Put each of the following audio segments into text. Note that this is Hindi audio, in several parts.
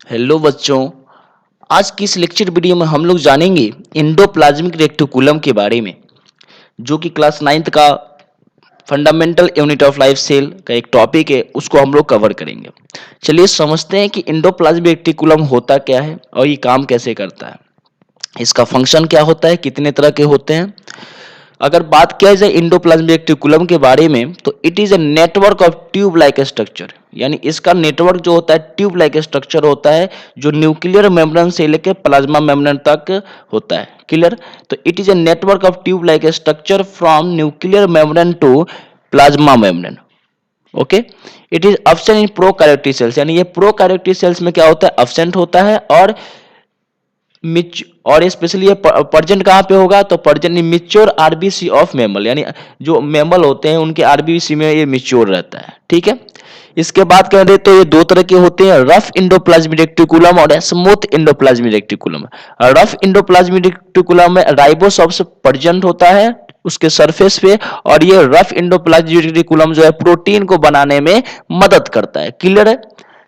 हेलो बच्चों। आज की इस लेक्चर वीडियो में हम लोग जानेंगे एंडोप्लाज्मिक रेक्टिकुलम के बारे में, जो कि क्लास 9th का fundamental unit of life cell का एक टॉपिक है। उसको हम लोग कवर करेंगे। चलिए समझते हैं कि एंडोप्लाज्मिक रेक्टिकुलम होता क्या है और ये काम कैसे करता है, इसका फंक्शन क्या होता है, कितने तरह के होते हैं। अगर बात किया जाए एंडोप्लाज्मिक रेक्टिकुलम के बारे में, तो it is a network of tube like structure, यानी इसका नेटवर्क जो होता है ट्यूब लाइक स्ट्रक्चर होता है, जो न्यूक्लियर मेम्ब्रेन से लेकर प्लाज्मा मेम्ब्रेन तक होता है। क्लियर? तो it is a network of tube like structure from nuclear membrane to plasma membrane. Okay, it is absent in prokaryotic cells, यानी ये प्रोकैरियोटिक सेल्स में क्या होता है, एब्सेंट होता है। और स्पेशली ये प्रेजेंट कहाँ पे होगा, तो present in mature RBC of mammal, यानी जो मैमल होते हैं उनके आरबीसी में ये मिच्योर रहता है। ठीक है, इसके बाद कह तो ये दो तरह के होते हैं, रफ एंडोप्लाज्मिक रेक्टिकुलम और smooth endoplasmic reticulum. Rough endoplasmic reticulum में राइबोसोम्स प्रेजेंट होता है उसके सरफेस पे, और ये रफ एंडोप्लाज्मिक रेक्टिकुलम जो है प्रोटीन को बनाने में मदद करता है। क्लियर है?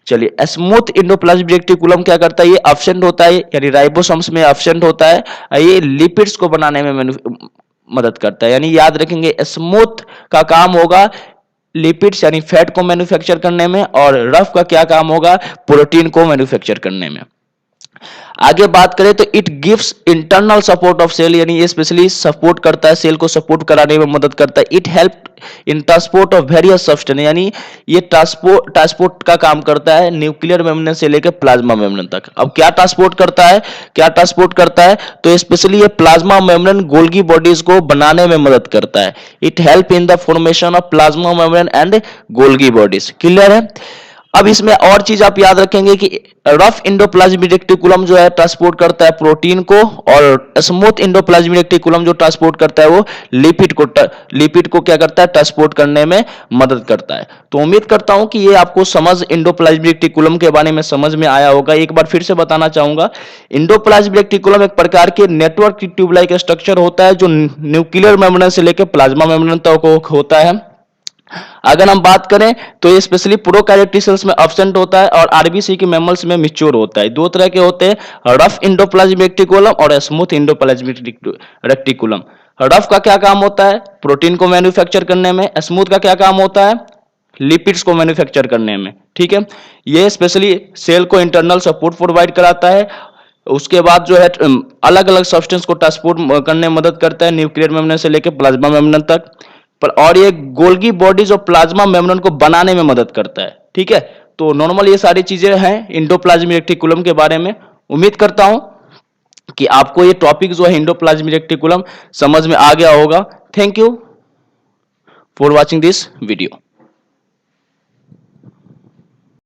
चलिए, स्मूथ एंडोप्लाज्मिक रेक्टिकुलम क्या करता है, ये एब्सेंट होता है, यानी राइबोसोम्स में एब्सेंट होता है। ये लिपिड्स को बनाने में मदद करता है, यानी याद रखेंगे स्मूथ का काम होगा लिपिड्स यानी फैट को मैन्युफैक्चर करने में, और रफ का क्या काम होगा, प्रोटीन को मैन्युफैक्चर करने में। आगे बात करें तो it gives internal support of cell, यानी ये स्पेशली सपोर्ट करता है, सेल को सपोर्ट कराने में मदद करता है। It help in transport of various substance, यानी ये ट्रांसपोर्ट का काम करता है न्यूक्लियर मेम्ब्रेन से लेकर प्लाज्मा मेम्ब्रेन तक। अब क्या ट्रांसपोर्ट करता है, तो स्पेशली ये प्लाज्मा मेम्ब्रेन गोल्गी बॉडीज को बनाने में मदद करता है। It help in the formation of plasma membrane and Golgi bodies. Clear है? अब इसमें और चीज आप याद रखेंगे कि रफ एंडोप्लाज्मिक रेक्टिकुलम जो है ट्रांसपोर्ट करता है प्रोटीन को, और स्मूथ एंडोप्लाज्मिक रेक्टिकुलम जो ट्रांसपोर्ट करता है वो लिपिड को क्या करता है, ट्रांसपोर्ट करने में मदद करता है। तो उम्मीद करता हूं कि ये आपको समझ एंडोप्लाज्मिक रेक्टिकुलम के बारे में समझ में आया होगा। एक बार फिर से बताना चाहूंगा, एंडोप्लाज्मिक रेक्टिकुलम एक प्रकार के नेटवर्क ट्यूब लाइक स्ट्रक्चर होता है जो न्यूक्लियर मेम्ब्रेन से लेकर प्लाज्मा मेम्ब्रेन तक होता है। अगर हम बात करें तो ये स्पेशली प्रोकैरियोटिक सेल्स में एब्सेंट होता है और आरबीसी के मैमल्स में मैच्योर होता है। दो तरह के होते हैं, रफ एंडोप्लाज्मिक रेक्टिकुलम और स्मूथ एंडोप्लाज्मिक रेक्टिकुलम। रफ का क्या काम होता है, प्रोटीन को मैन्युफैक्चर करने में। स्मूथ का क्या काम होता है, लिपिड्स को मैन्युफैक्चर करने में। ठीक है, ये स्पेशली सेल को इंटरनल सपोर्ट प्रोवाइड कराता है। उसके बाद जो है अलग अलग सब्सटेंस को ट्रांसपोर्ट करने में मदद करता है न्यूक्लियर मेम्ब्रेन से लेकर प्लाज्मा मेम्ब्रेन तक। और ये गोल्गी बॉडीज और प्लाज्मा मेम्ब्रेन को बनाने में मदद करता है। ठीक है, तो नॉर्मल ये सारी चीजें हैं एंडोप्लाज्मिक रेक्टिकुलम के बारे में। उम्मीद करता हूं कि आपको ये टॉपिक जो है एंडोप्लाज्मिक रेक्टिकुलम समझ में आ गया होगा। Thank you for watching this video.